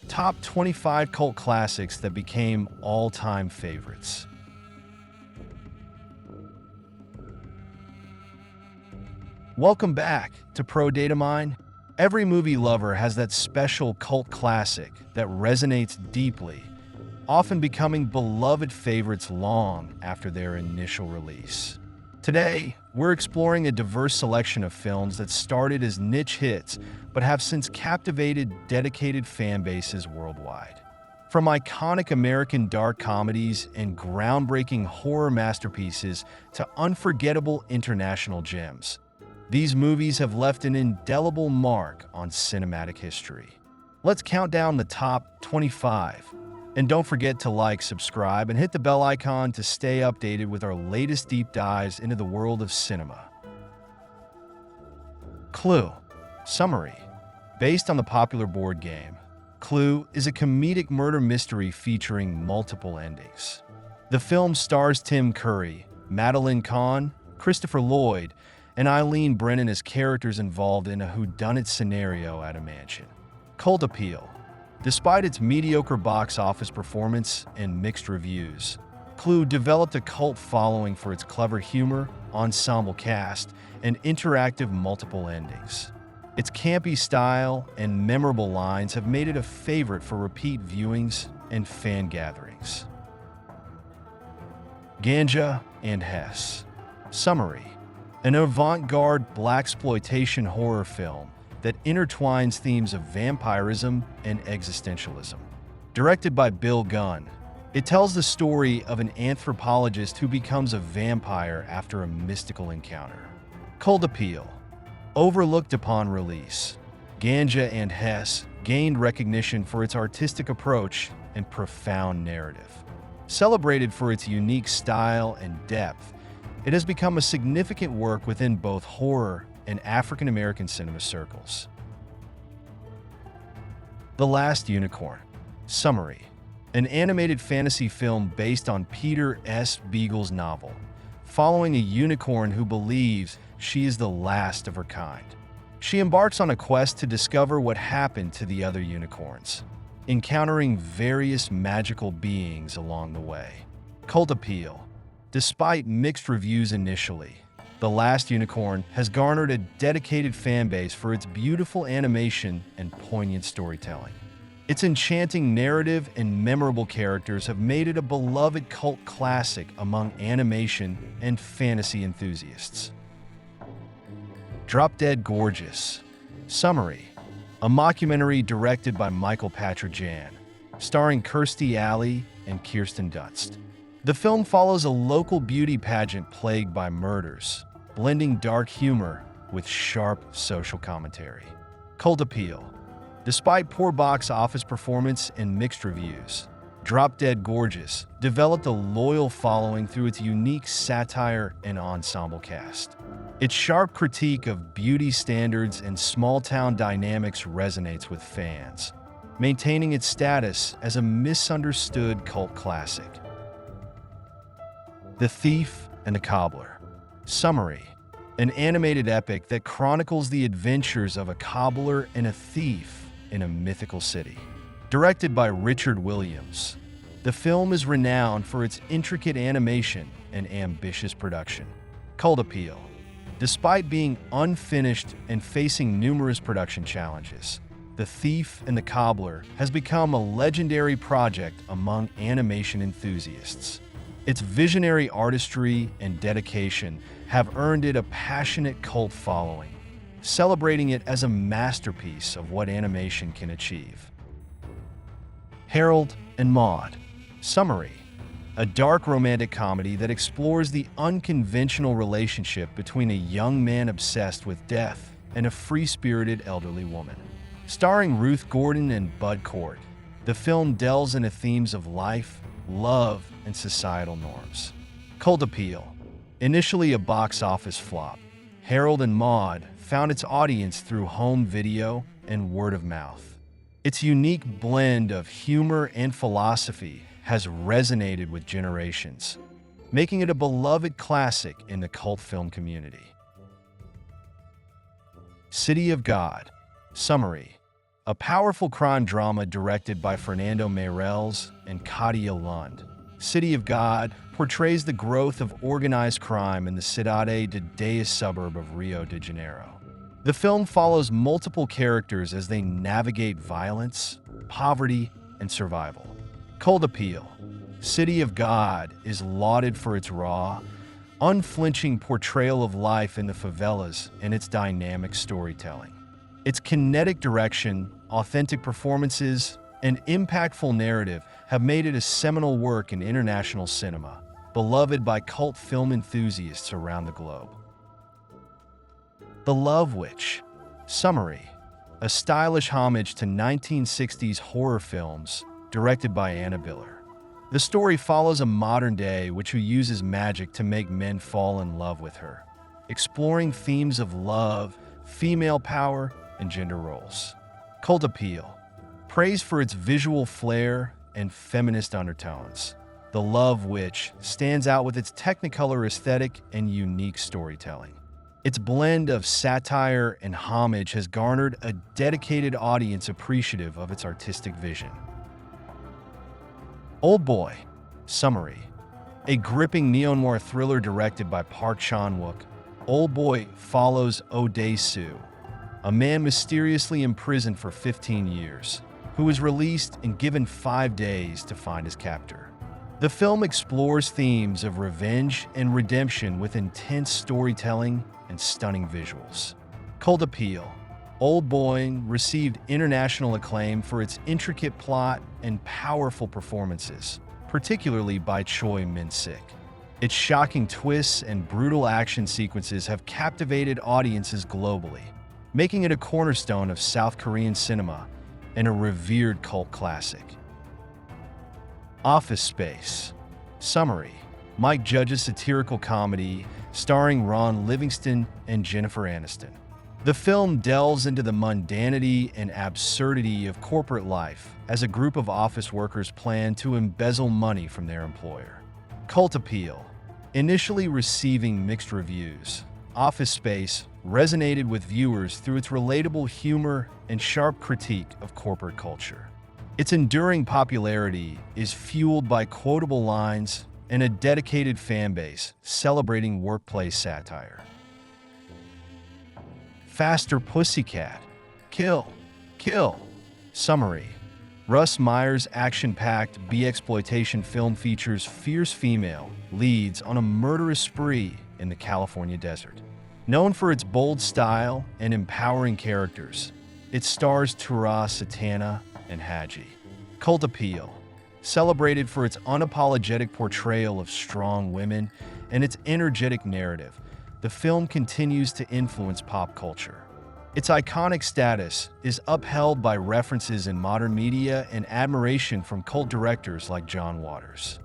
Top 25 cult classics that became all-time favorites. Welcome back to Peo Data Mine. Every movie lover has that special cult classic that resonates deeply, often becoming beloved favorites long after their initial release. Today, we're exploring a diverse selection of films that started as niche hits but have since captivated dedicated fan bases worldwide. From iconic American dark comedies and groundbreaking horror masterpieces to unforgettable international gems, these movies have left an indelible mark on cinematic history. Let's count down the top 25. And don't forget to like, subscribe, and hit the bell icon to stay updated with our latest deep dives into the world of cinema. Clue. Summary. Based on the popular board game, Clue is a comedic murder mystery featuring multiple endings. The film stars Tim Curry, Madeline Kahn, Christopher Lloyd, and Eileen Brennan as characters involved in a whodunit scenario at a mansion. Cult appeal. Despite its mediocre box office performance and mixed reviews, Clue developed a cult following for its clever humor, ensemble cast, and interactive multiple endings. Its campy style and memorable lines have made it a favorite for repeat viewings and fan gatherings. Ganja and Hess. Summary. An avant-garde blaxploitation horror film that intertwines themes of vampirism and existentialism. Directed by Bill Gunn, it tells the story of an anthropologist who becomes a vampire after a mystical encounter. Cult appeal. Overlooked upon release, Ganja and Hess gained recognition for its artistic approach and profound narrative. Celebrated for its unique style and depth, it has become a significant work within both horror and African American cinema circles. The Last Unicorn. Summary. An animated fantasy film based on Peter S. Beagle's novel, following a unicorn who believes she is the last of her kind. She embarks on a quest to discover what happened to the other unicorns, encountering various magical beings along the way. Cult appeal. Despite mixed reviews initially, The Last Unicorn has garnered a dedicated fan base for its beautiful animation and poignant storytelling. Its enchanting narrative and memorable characters have made it a beloved cult classic among animation and fantasy enthusiasts. Drop Dead Gorgeous. Summary. A mockumentary directed by Michael Patrick Jan, starring Kirstie Alley and Kirsten Dunst. The film follows a local beauty pageant plagued by murders, blending dark humor with sharp social commentary. Cult appeal. Despite poor box office performance and mixed reviews, Drop Dead Gorgeous developed a loyal following through its unique satire and ensemble cast. Its sharp critique of beauty standards and small-town dynamics resonates with fans, maintaining its status as a misunderstood cult classic. The Thief and the Cobbler. Summary. An animated epic that chronicles the adventures of a cobbler and a thief in a mythical city. Directed by Richard Williams, the film is renowned for its intricate animation and ambitious production. Cult appeal. Despite being unfinished and facing numerous production challenges, The Thief and the Cobbler has become a legendary project among animation enthusiasts. Its visionary artistry and dedication have earned it a passionate cult following, celebrating it as a masterpiece of what animation can achieve. Harold and Maude. Summary. A dark romantic comedy that explores the unconventional relationship between a young man obsessed with death and a free-spirited elderly woman. Starring Ruth Gordon and Bud Cort, the film delves into themes of life, love, and societal norms. Cult appeal. Initially a box office flop, Harold and Maude found its audience through home video and word of mouth. Its unique blend of humor and philosophy has resonated with generations, making it a beloved classic in the cult film community. City of God. Summary. a powerful crime drama directed by Fernando Meirelles and Katia Lund. City of God portrays the growth of organized crime in the Cidade de Deus suburb of Rio de Janeiro. The film follows multiple characters as they navigate violence, poverty, and survival. Cult appeal. City of God is lauded for its raw, unflinching portrayal of life in the favelas and its dynamic storytelling. Its kinetic direction, authentic performances, and impactful narrative have made it a seminal work in international cinema, beloved by cult film enthusiasts around the globe. The Love Witch. Summary: a stylish homage to 1960s horror films directed by Anna Biller. The story follows a modern-day witch who uses magic to make men fall in love with her, exploring themes of love, female power, and gender roles. Cult appeal. Praised for its visual flair and feminist undertones, The Love Witch stands out with its Technicolor aesthetic and unique storytelling. Its blend of satire and homage has garnered a dedicated audience appreciative of its artistic vision. Old Boy. Summary: a gripping neo-noir thriller directed by Park Chan-wook, Old Boy follows Odae-soo, a man mysteriously imprisoned for 15 years, who was released and given 5 days to find his captor. The film explores themes of revenge and redemption with intense storytelling and stunning visuals. Cult appeal. Old Boy received international acclaim for its intricate plot and powerful performances, particularly by Choi Min-sik. Its shocking twists and brutal action sequences have captivated audiences globally, making it a cornerstone of South Korean cinema and a revered cult classic. Office Space. Summary: Mike Judge's satirical comedy starring Ron Livingston and Jennifer Aniston. The film delves into the mundanity and absurdity of corporate life as a group of office workers plan to embezzle money from their employer. Cult appeal. Initially receiving mixed reviews, Office Space resonated with viewers through its relatable humor and sharp critique of corporate culture. Its enduring popularity is fueled by quotable lines and a dedicated fanbase celebrating workplace satire. Faster Pussycat. Kill. Kill. Summary: Russ Meyer's action-packed B-exploitation film features fierce female leads on a murderous spree in the California desert. Known for its bold style and empowering characters, it stars Tura Satana and Haji. Cult appeal. Celebrated for its unapologetic portrayal of strong women and its energetic narrative, the film continues to influence pop culture. Its iconic status is upheld by references in modern media and admiration from cult directors like John Waters.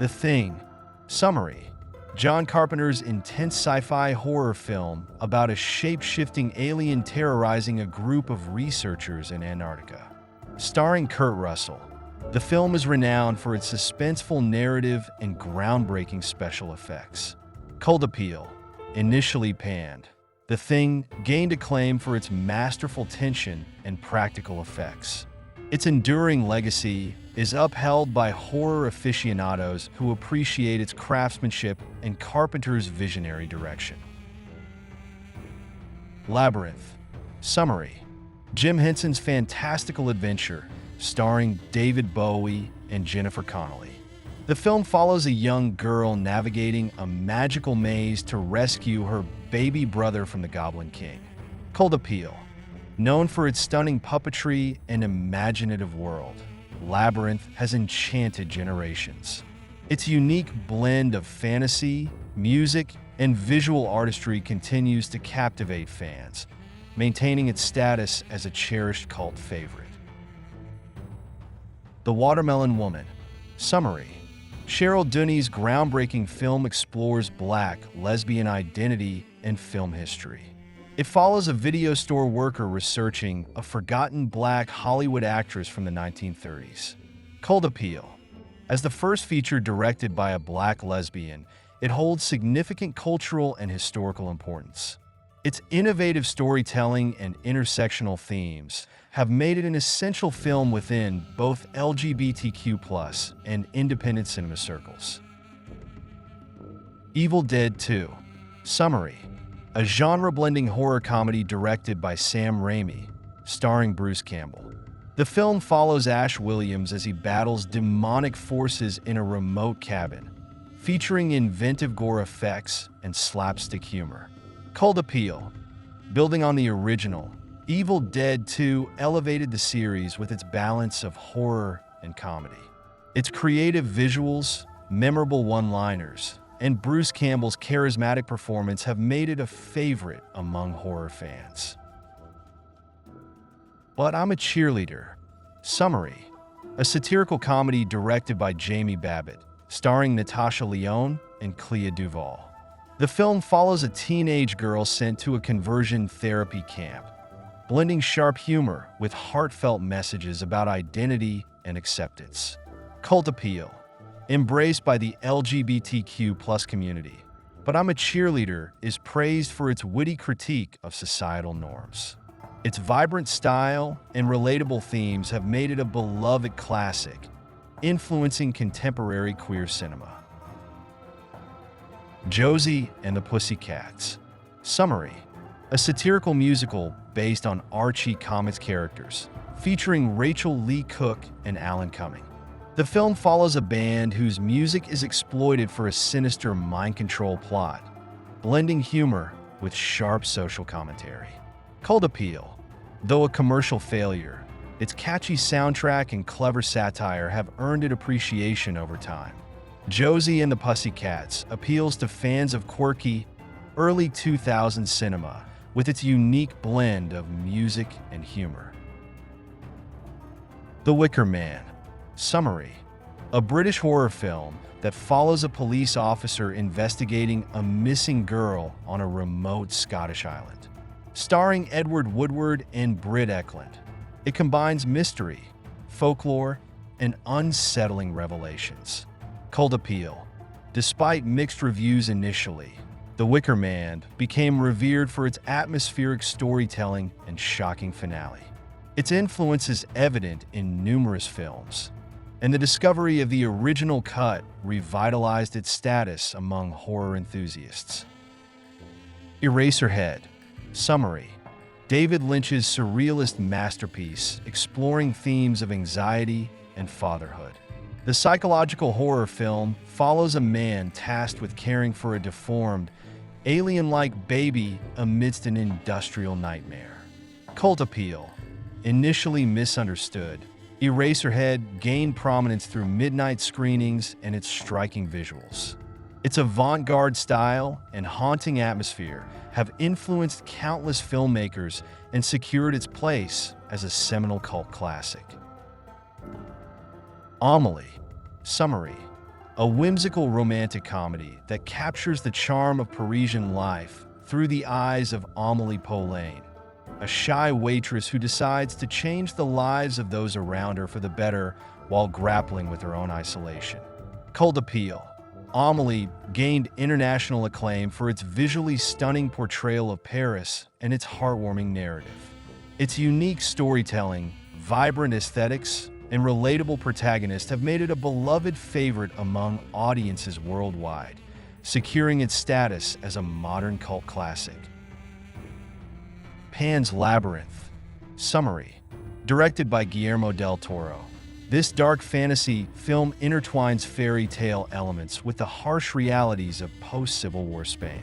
The Thing. Summary: John Carpenter's intense sci-fi horror film about a shape-shifting alien terrorizing a group of researchers in Antarctica. Starring Kurt Russell, the film is renowned for its suspenseful narrative and groundbreaking special effects. Cult appeal. Initially panned, The Thing gained acclaim for its masterful tension and practical effects. Its enduring legacy is upheld by horror aficionados who appreciate its craftsmanship and Carpenter's visionary direction. Labyrinth. Summary: Jim Henson's fantastical adventure, starring David Bowie and Jennifer Connelly. The film follows a young girl navigating a magical maze to rescue her baby brother from the Goblin King. Cult appeal. Known for its stunning puppetry and imaginative world, Labyrinth has enchanted generations. Its unique blend of fantasy, music, and visual artistry continues to captivate fans, maintaining its status as a cherished cult favorite. The Watermelon Woman. Summary: Cheryl Dunye's groundbreaking film explores Black lesbian identity and film history. It follows a video store worker researching a forgotten Black Hollywood actress from the 1930s. Cult appeal. As the first feature directed by a Black lesbian, it holds significant cultural and historical importance. Its innovative storytelling and intersectional themes have made it an essential film within both LGBTQ+ and independent cinema circles. Evil Dead 2. Summary: a genre-blending horror comedy directed by Sam Raimi, starring Bruce Campbell. The film follows Ash Williams as he battles demonic forces in a remote cabin, featuring inventive gore effects and slapstick humor. Cult appeal: building on the original, Evil Dead 2 elevated the series with its balance of horror and comedy. Its creative visuals, memorable one-liners, and Bruce Campbell's charismatic performance have made it a favorite among horror fans. But I'm a Cheerleader. Summary: a satirical comedy directed by Jamie Babbitt, starring Natasha Lyonne and Clea Duvall. The film follows a teenage girl sent to a conversion therapy camp, blending sharp humor with heartfelt messages about identity and acceptance. Cult appeal: embraced by the LGBTQ+ community, But I'm a Cheerleader is praised for its witty critique of societal norms. Its vibrant style and relatable themes have made it a beloved classic, influencing contemporary queer cinema. Josie and the Pussycats. Summary: a satirical musical based on Archie Comics characters, featuring Rachel Lee Cook and Alan Cumming. The film follows a band whose music is exploited for a sinister mind control plot, blending humor with sharp social commentary. Cult appeal: though a commercial failure, its catchy soundtrack and clever satire have earned it appreciation over time. Josie and the Pussycats appeals to fans of quirky, early 2000s cinema with its unique blend of music and humor. The Wicker Man. Summary: a British horror film that follows a police officer investigating a missing girl on a remote Scottish island. Starring Edward Woodward and Britt Ekland, it combines mystery, folklore, and unsettling revelations. Cult appeal: despite mixed reviews initially, The Wicker Man became revered for its atmospheric storytelling and shocking finale. Its influence is evident in numerous films, and the discovery of the original cut revitalized its status among horror enthusiasts. Eraserhead. Summary: David Lynch's surrealist masterpiece exploring themes of anxiety and fatherhood. The psychological horror film follows a man tasked with caring for a deformed, alien-like baby amidst an industrial nightmare. Cult appeal: initially misunderstood, Eraserhead gained prominence through midnight screenings and its striking visuals. Its avant-garde style and haunting atmosphere have influenced countless filmmakers and secured its place as a seminal cult classic. Amelie. Summary: a whimsical romantic comedy that captures the charm of Parisian life through the eyes of Amelie Poulain, a shy waitress who decides to change the lives of those around her for the better while grappling with her own isolation. Cult appeal: Amelie gained international acclaim for its visually stunning portrayal of Paris and its heartwarming narrative. Its unique storytelling, vibrant aesthetics, and relatable protagonist have made it a beloved favorite among audiences worldwide, securing its status as a modern cult classic. Pan's Labyrinth. Summary: directed by Guillermo del Toro, this dark fantasy film intertwines fairy tale elements with the harsh realities of post-Civil War Spain.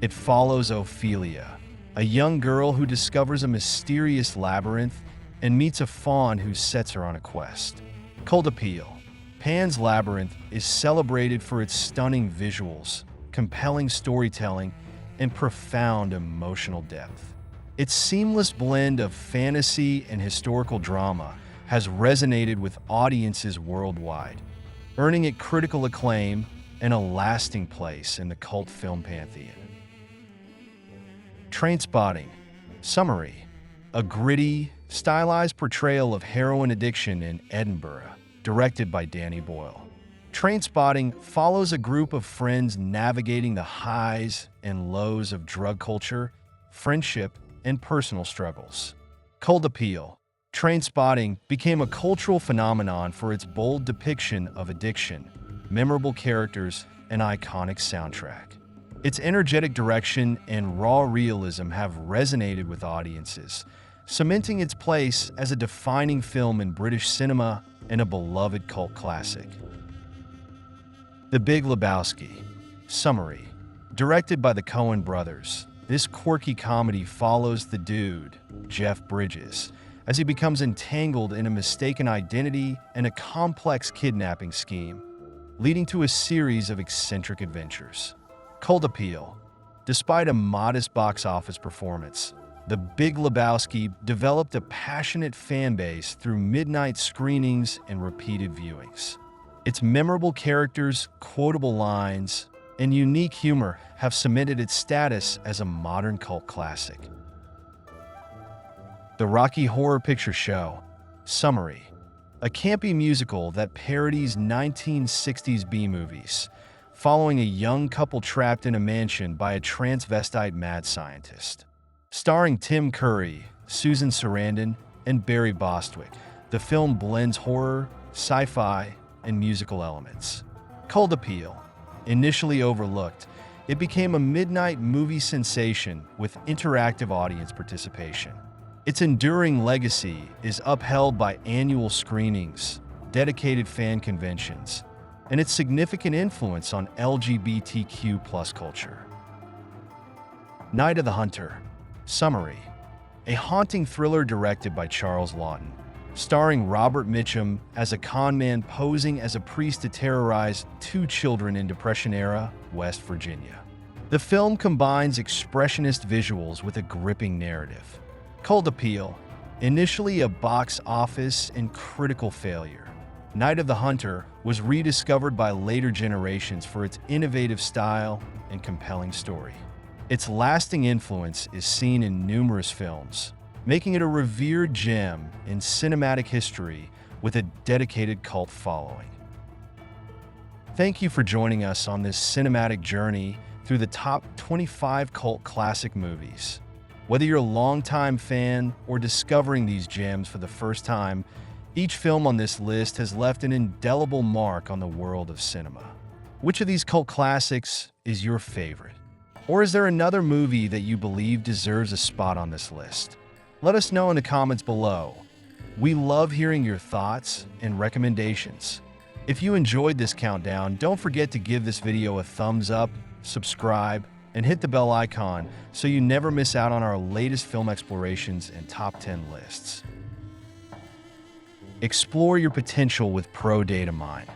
It follows Ophelia, a young girl who discovers a mysterious labyrinth and meets a faun who sets her on a quest. Cult appeal: Pan's Labyrinth is celebrated for its stunning visuals, compelling storytelling, and profound emotional depth. Its seamless blend of fantasy and historical drama has resonated with audiences worldwide, earning it critical acclaim and a lasting place in the cult film pantheon. Trainspotting. Summary: a gritty, stylized portrayal of heroin addiction in Edinburgh, directed by Danny Boyle. Trainspotting follows a group of friends navigating the highs and lows of drug culture, friendship, and personal struggles. Cult appeal. Trainspotting became a cultural phenomenon for its bold depiction of addiction, memorable characters, and iconic soundtrack. Its energetic direction and raw realism have resonated with audiences, cementing its place as a defining film in British cinema and a beloved cult classic. The Big Lebowski. Summary. Directed by the Coen brothers, this quirky comedy follows the dude, Jeff Bridges, as he becomes entangled in a mistaken identity and a complex kidnapping scheme, leading to a series of eccentric adventures. Cult appeal. Despite a modest box office performance, The Big Lebowski developed a passionate fan base through midnight screenings and repeated viewings. Its memorable characters, quotable lines, and unique humor have cemented its status as a modern cult classic. The Rocky Horror Picture Show. Summary. A campy musical that parodies 1960s B-movies, following a young couple trapped in a mansion by a transvestite mad scientist. Starring Tim Curry, Susan Sarandon, and Barry Bostwick, the film blends horror, sci-fi, and musical elements. Cult appeal. Initially overlooked, it became a midnight movie sensation with interactive audience participation. Its enduring legacy is upheld by annual screenings, dedicated fan conventions, and its significant influence on LGBTQ+ culture. Night of the Hunter. Summary. A haunting thriller directed by Charles Lawton, starring Robert Mitchum as a conman posing as a priest to terrorize 2 children in Depression-era West Virginia. The film combines expressionist visuals with a gripping narrative. Cult appeal. Initially a box office and critical failure, Night of the Hunter was rediscovered by later generations for its innovative style and compelling story. Its lasting influence is seen in numerous films, making it a revered gem in cinematic history with a dedicated cult following. Thank you for joining us on this cinematic journey through the top 25 cult classic movies. Whether you're a longtime fan or discovering these gems for the first time, each film on this list has left an indelible mark on the world of cinema. Which of these cult classics is your favorite? Or is there another movie that you believe deserves a spot on this list? Let us know in the comments below. We love hearing your thoughts and recommendations. If you enjoyed this countdown, don't forget to give this video a thumbs up, subscribe, and hit the bell icon so you never miss out on our latest film explorations and top 10 lists. Explore your potential with Peo Data Mine.